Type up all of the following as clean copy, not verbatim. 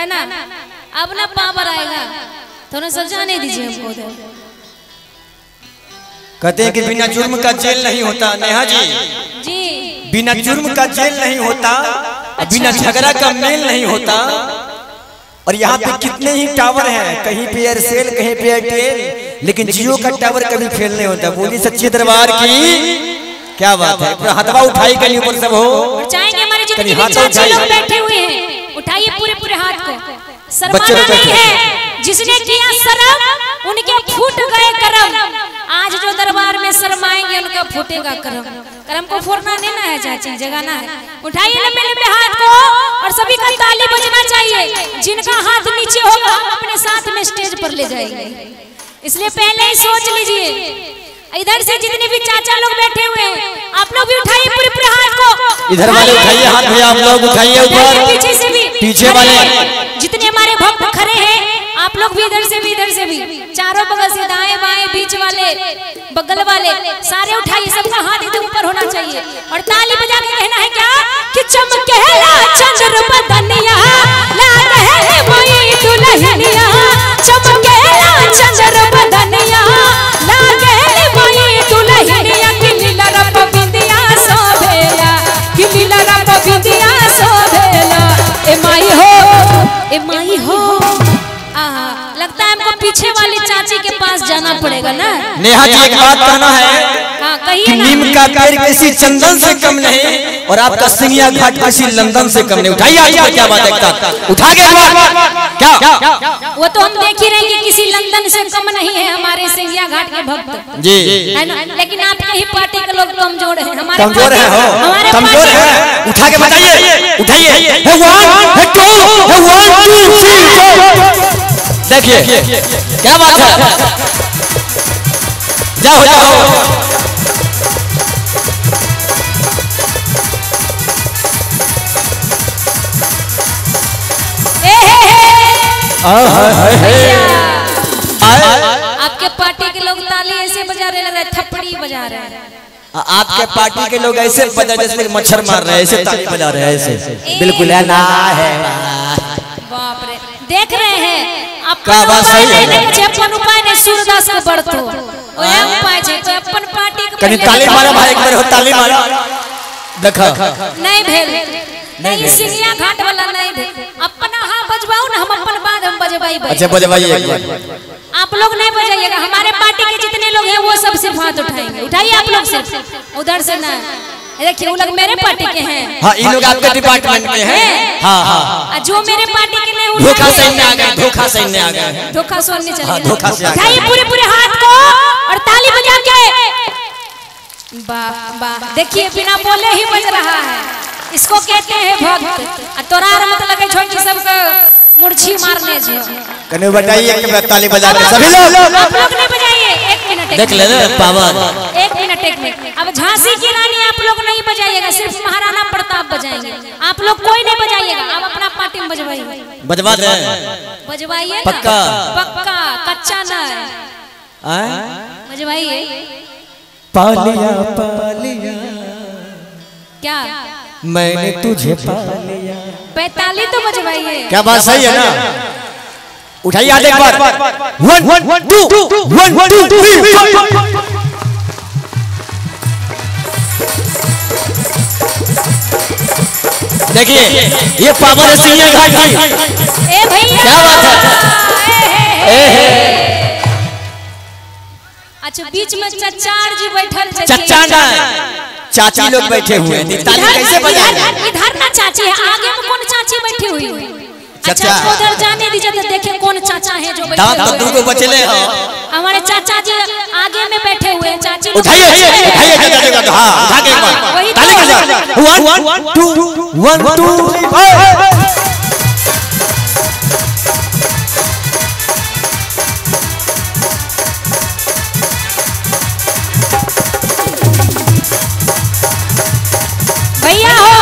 है ना। अब ना पावर आएगा, थोड़ा सा जाने दीजिए हमको। कहते हैं कि बिना जुर्म का जेल नहीं होता। नेहा जी जी, बिना जुर्म का जेल नहीं होता, बिना झगड़ा का मेल नहीं होता। और यहाँ पे कितने ही टावर हैं, कहीं पे एयरसेल, कहीं पे एयरटेल, लेकिन जियो का टावर कभी फेल नहीं होता। बोली सच्चे दरबार की क्या बात है। पूरा हथवा उठाई कहीं ऊपर सब हो। चाहेंगे हमारे जितने भी चाचा लोग बैठे हुए हैं, उठाइए पूरे पूरे हाथ को। शर्माना नहीं है, जिसने किया शर्म उनके फूट गए करम। आज जो दरबार में शर्माएंगे उनका फूटेगा करम। करम को फोड़ना नहीं ना है चाची, जगाना है। उठाइए लंबे लंबे हाथ को और सभी का ताली बजना चाहिए। जिनका हाथ नीचे होगा अपने साथ में स्टेज पर ले जाएंगे, इसलिए पहले ही सोच लीजिए। इधर से जितने भी चाचा लोग बैठे हुए हैं, आप लोग भी उठाइए पूरे पूरे हाथ को। इधर वाले उठाइए हाथ, भैया आप लोग उठाइए ऊपर। पीछे से भी, पीछे वाले जितने हमारे भक्त खड़े हैं, आप लोग भी इधर से भी, इधर से भी, चारों बगल से, दाएं बाएं, बीच वाले, बगल वाले, सारे उठाइए। सबका हाथ इधर ऊपर होना चाहिए और ताली बजा के कहना है क्या कि चमकेला चंद्र बदनिया, लागे मोई दुल्हनिया, चमकेला चंद्र बदनिया, लागे मोई दुल्हनिया, कि लीला रब बिंदिया सोभेला, कि लीला रब बिंदिया सोभेला। ए माई हो, ए माई हो। लगता है हमको पीछे वाली चाची के पास जाना पड़ेगा ना। नेहा जी एक बात कहना है, हाँ कहिए कि नीम का पेड़ किसी चंदन से कम नहीं और आपका सिंगिया घाट किसी लंदन से कम नहीं। उठाइए, क्या बात है, उठा के क्या वो तो हम देख ही रहे हैं कि किसी लंदन से कम नहीं है हमारे सिंगिया घाट के भक्त जी, है ना। लेकिन आपके ही पार्टी के लोग कमजोर हैं, हमारे कमजोर है, हो कमजोर है। उठा के बताइए, उठाइए। देखिए क्या बात है, जाओ जाओ। आपके पार्टी के लोग ताली ऐसे बजा रहे, थप्पड़ी बजा रहे हैं। आपके पार्टी के लोग ऐसे बजा जैसे मच्छर मार रहे हैं, ऐसे ताली बजा रहे हैं, ऐसे बिल्कुल है ना है। बाप रे, देख रहे हैं का बात सही है। अपन उपाय ने सूरदास को बढ़तो ओए उपाय छे तो अपन पार्टी के कनी ताली मारो भाई, एक बार हो ताली मारो। देखा नहीं भेल, नहीं सिंगिया घाट वाला नहीं भेल। अपना हां बजवाओ ना, हम अपन बाद हम बजवाई। अच्छा बजवाइए एक बार। आप लोग नहीं बजाइएगा, हमारे पार्टी के जितने लोग हैं वो सब सिर्फ हाथ उठाएंगे। उठाइए आप लोग सिर्फ, उधर से ना। देखिए वो लोग मेरे पार्टी के हैं। हाँ ये लोग आपके डिपार्टमेंट के हैं। हाँ हाँ, जो मेरे पार्टी के नहीं, धोखा सैन्य आ गए, धोखा सैन्य आ गए, धोखा सोने चले। धोखा से उठाइए पूरे पूरे हाथ को और ताली बजा के। वाह वाह, देखिए बिना बोले ही बज रहा है, इसको कहते हैं भक्त। तोरार मत लगे छोटी सबका मुर्छी मारने जो। कने बताइए कि मैं ताली बजा रहे सभी लोग। आप लोग नहीं बजाइए, एक मिनट देख ले पावर। एक मिनट एक मिनट। अब झांसी की रानी आप लोग नहीं बजाइएगा, सिर्फ महाराणा प्रताप बजाएंगे। आप लोग कोई नहीं बजाइएगा, आप अपना पार्टी में बजवाइए। बजवा दे, बजवाइए पक्का पक्का, कच्चा नहीं, बजवाइए। पालिया पालिया क्या मैंने तुझे पालिया, 45 तो बजवाइए। क्या बात सही है ना। उठाइए हाथ एक बार। 1 1 2 1 2 3। देखिए ये पावर है सिंगिया घाट की। ए भैया क्या बात है। अच्छा बीच में चचार जी बैठल छे। चचा ना, चाची लोग बैठे हुए हैं। ताली कैसे बजाएंगे? इधर ना चाची है, आगे में कौन चाची बैठी हुई है? अच्छा उधर जाने दीजिए तो देखें कौन चाचा है जो बैठे हुए हैं। दांत को बचले हो। हमारे चाचा जी आगे में बैठे हुए हैं। चाची उठाइए उठाइए, हाँ उठा के एक बार ताली बजा। 1 2 1 2 3। भैया हो,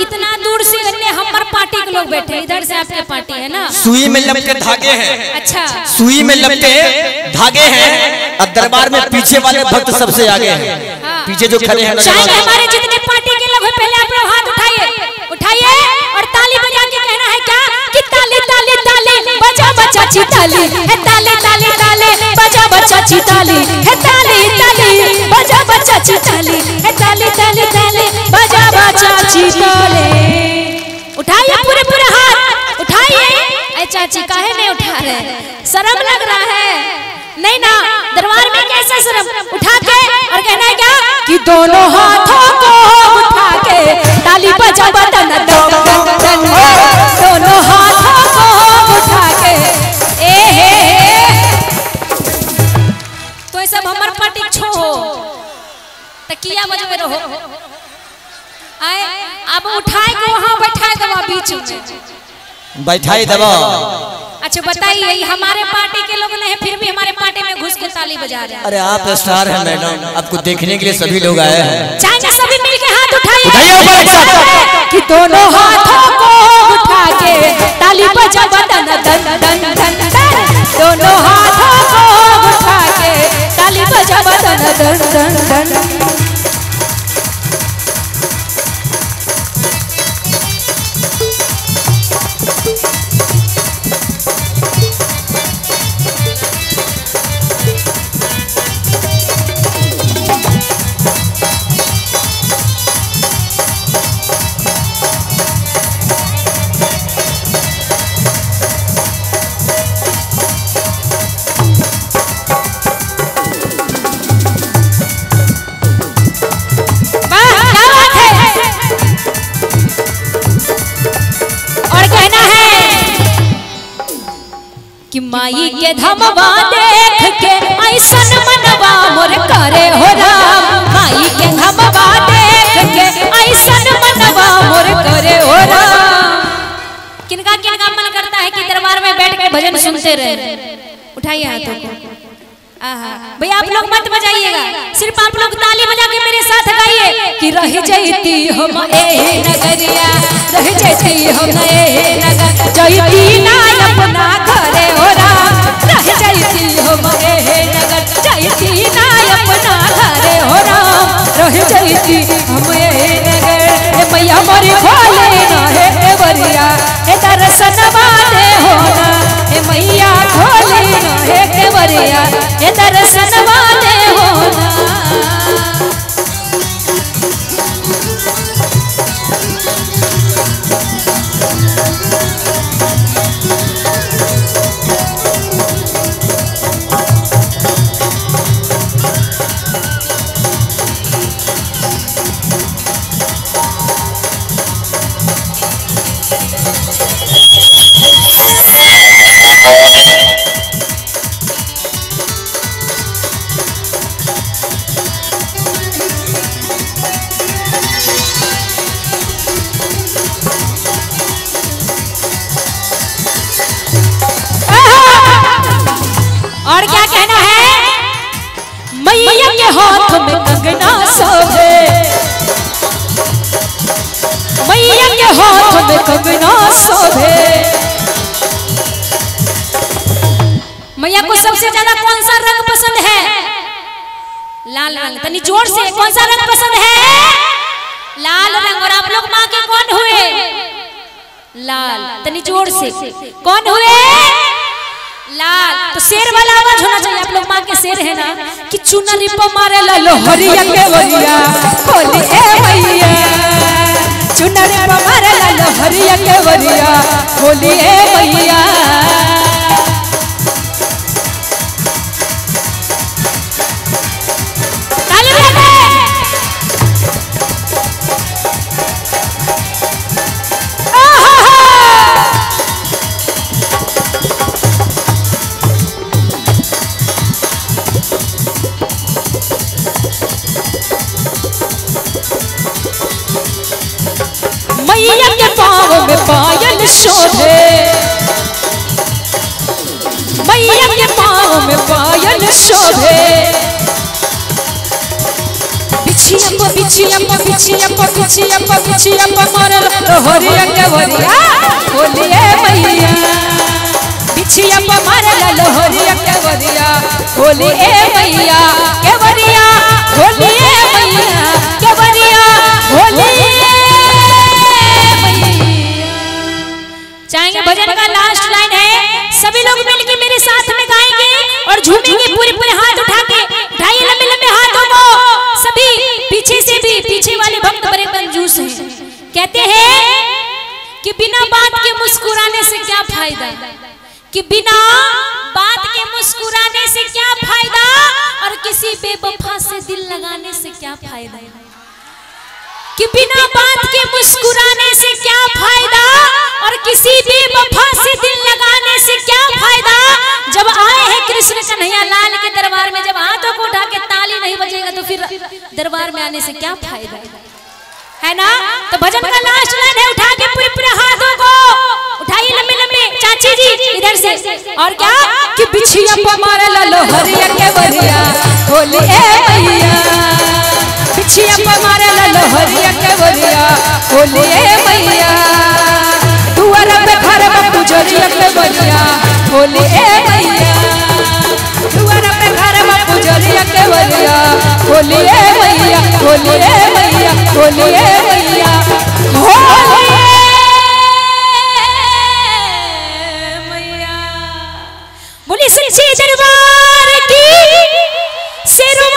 इतना दूर से हमारे पार्टी के लोग बैठे, इधर से आपके पार्टी है ना। सुई में लपटे धागे हैं। अच्छा सुई में लपटे धागे हैं और दरबार में पीछे वाले भक्त सबसे आगे हैं। हाँ पीछे जो खड़े हैं चाहे हमारे जितने पार्टी के लोग हैं पहले आप लोग हाथ उठाइए और ताली बजा के कहना है क्या कि ताली ताली ताली बजा बच्चा ची ताली है, ताली ताली ताली बजा बच्चा ची ताली है, ताली ताली बजा बच्चा ची ताली है, ताली ताली ताली बजा बच्चा ची ताली। उठाइए पूरे पूरे हाथ उठाइए। अरे चाची काहे नहीं उठा रहे, शर्म लग रहा है नहीं ना, दरबार में कैसा शर्म। उठा के और कहना है क्या कि दोनों हाथों को उठा के ताली बजा बदन दन दन दन, दोनों हाथों को उठा के तो सब हमर पार्टी छो तकिया बजवे रहो। आए अब उठाए के वहां बैठाए दबा बीच में बैठाई दबा। अच्छा बताइए हमारे पार्टी के लोग नहीं फिर भी हमारे पार्टी में घुस के ताली बजा रहे हैं। अरे आप स्टार हैं मैडम, आपको देखने के लिए सभी लोग आए हैं। चाहे सभी मिलके हाथ उठाइए कि दोनों हाथों को उठा के ताली बजा दन दन दन दन दन, दोनों हाथों को उठा के ताली बजा दन दन दन दन। कि माई के धमवा देख के ऐसन मनवा मोर करे हो राम, माई के धमवा देख के ऐसन मनवा मोर करे हो राम। किनका किनका मन करता है कि दरबार में बैठ के भजन सुनते रहे? उठाइए हाथों को। भैया आप लोग मत बजाइएगा, सिर्फ आप लोग ताली बजा के मेरे साथ गाइए कि रह जैती हम एही नगरिया, रह जैती हम एही नगर, जैती ना अपना घरे हो राम, रह जैती हम एही नगर, जैती ना अपना घरे हो राम, रह जैती हम एही नगर। ए मैया मोरी खोले ना हे बरिया ए दर्शनवा दे हो ना, ए मैया खोले ना हे बरिया ए दर्शनवा दे हो ना। और क्या कहना है? मैया के हाथ में कंगना शोभे, मैया के हाथ में कंगना शोभे। मैया को सबसे ज्यादा कौन सा रंग पसंद है? लाल रंग। तनी जोर से कौन सा रंग पसंद है? लाल रंग। और आप लोग माँ के कौन हुए? लाल। तनी जोर से कौन हुए? लाल। तो शेर वाला आवाज होना चाहिए। आप लोग माँ के शेर है ना कि चुनरी पर मारे ला लोहरिया के वरिया खोली ए मैया, चुनरी पर मारे ला लोहरिया के वरिया खोली ए मैया। मैया के पाँव में पायल शोभे, मैया के पाँव में पायल शोभे। बिछिया बिछिया बिछिया बिछिया बिछिया मरल लोहरिया के वरिया खोलिए मैया, बिछिया मरल लोहरिया के वरिया खोलिए मैया के वरिया खोलिए मैया। पीछे से भी पीछे वाले भक्त बड़े कंजूस हैं। कहते हैं कि बिना बात के मुस्कुराने से क्या फायदा, कि बिना बात के मुस्कुराने से क्या फायदा, और किसी बेवफा से दिल लगाने से क्या फायदा, कि बिना बात के मुस्कुराने से क्या फायदा, और किसी बेवफा से दिल लगाने से क्या फायदा। जब आए हैं कृष्ण कन्हैया लाल के दरबार में, जब हाथों को उठा के ताली नहीं बजेगा तो फिर दरबार में आने से क्या फायदा है ना। तो भजन का लास्ट लाइन है, उठा के पूरे पूरे हाथों को उठाइए लंबे लंबे, चाची जी इधर से, और क्या कि बिछिया पमार लो हरिया के बरिया होली ए मैया, बिछिया पमार लो हरिया के बरिया होली ए मैया, दुआर पे घर में पुजरिया के बरिया होली ए मैया, दुआर पे घर में पुजरिया के बरिया होली ए मैया, होली ए मैया, होली ए मैया, होली मैया। बोली सच्चे दरबार की शेरों